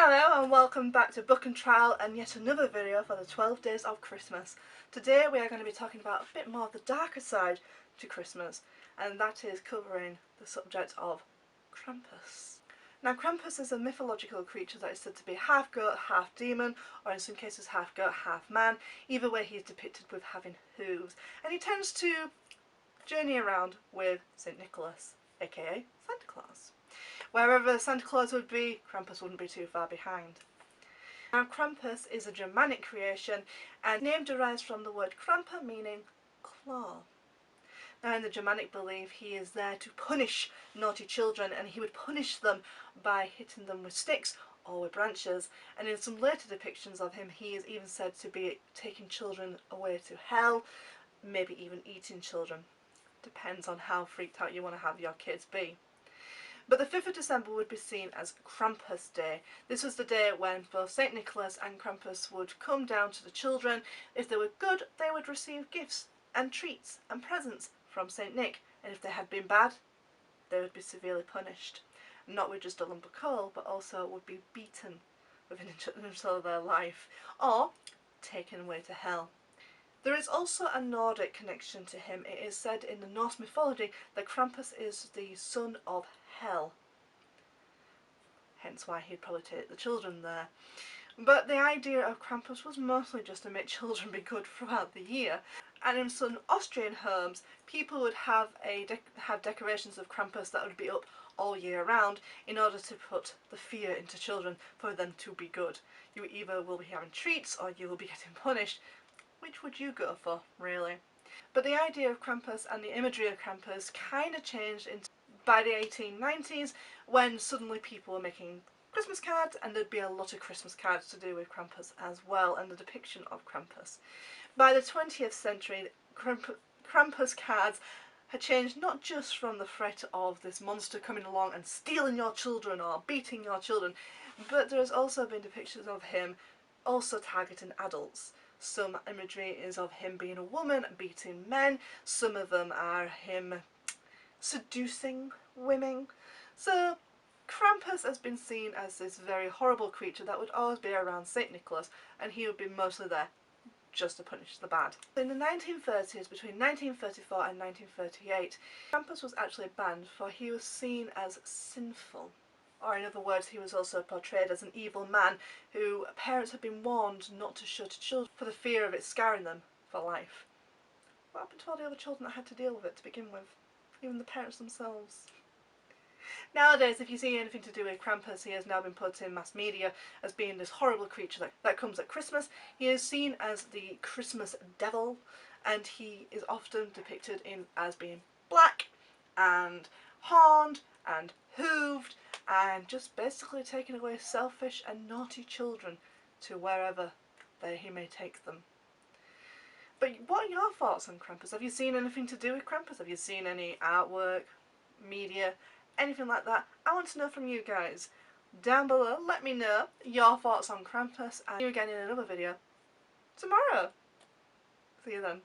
Hello and welcome back to Book and Trial and yet another video for the 12 days of Christmas. Today we are going to be talking about a bit more of the darker side to Christmas, and that is covering the subject of Krampus. Now Krampus is a mythological creature that is said to be half goat, half demon, or in some cases half goat, half man. Either way he is depicted with having hooves, and he tends to journey around with St. Nicholas, aka Santa Claus. Wherever Santa Claus would be, Krampus wouldn't be too far behind. Now Krampus is a Germanic creation, and the name derives from the word Krampa, meaning claw. Now in the Germanic belief he is there to punish naughty children, and he would punish them by hitting them with sticks or with branches, and in some later depictions of him he is even said to be taking children away to hell, maybe even eating children. Depends on how freaked out you want to have your kids be. But the 5th of December would be seen as Krampus Day. This was the day when both St. Nicholas and Krampus would come down to the children. If they were good, they would receive gifts and treats and presents from St. Nick, and if they had been bad, they would be severely punished. Not with just a lump of coal, but also would be beaten within until their life, or taken away to hell. There is also a Nordic connection to him. It is said in the Norse mythology that Krampus is the son of Hell. Hence why he'd probably take the children there. But the idea of Krampus was mostly just to make children be good throughout the year. And in some Austrian homes, people would have decorations of Krampus that would be up all year round in order to put the fear into children for them to be good. You either will be having treats or you will be getting punished. Which would you go for, really? But the idea of Krampus and the imagery of Krampus kind of changed by the 1890s, when suddenly people were making Christmas cards, and there'd be a lot of Christmas cards to do with Krampus as well, and the depiction of Krampus. By the 20th century, Krampus cards had changed not just from the threat of this monster coming along and stealing your children or beating your children, but there has also been depictions of him also targeting adults. Some imagery is of him being a woman beating men, some of them are him seducing women. So Krampus has been seen as this very horrible creature that would always be around St. Nicholas, and he would be mostly there just to punish the bad. In the 1930s, between 1934 and 1938, Krampus was actually banned, for he was seen as sinful. Or in other words, he was also portrayed as an evil man who parents had been warned not to show to children for the fear of it scarring them for life. What happened to all the other children that had to deal with it to begin with? Even the parents themselves. Nowadays, if you see anything to do with Krampus, he has now been put in mass media as being this horrible creature that comes at Christmas. He is seen as the Christmas devil, and he is often depicted as being black and horned and hooved, and just basically taking away selfish and naughty children to wherever he may take them. But what are your thoughts on Krampus? Have you seen anything to do with Krampus? Have you seen any artwork, media, anything like that? I want to know from you guys. Down below, let me know your thoughts on Krampus, and see you again in another video tomorrow. See you then.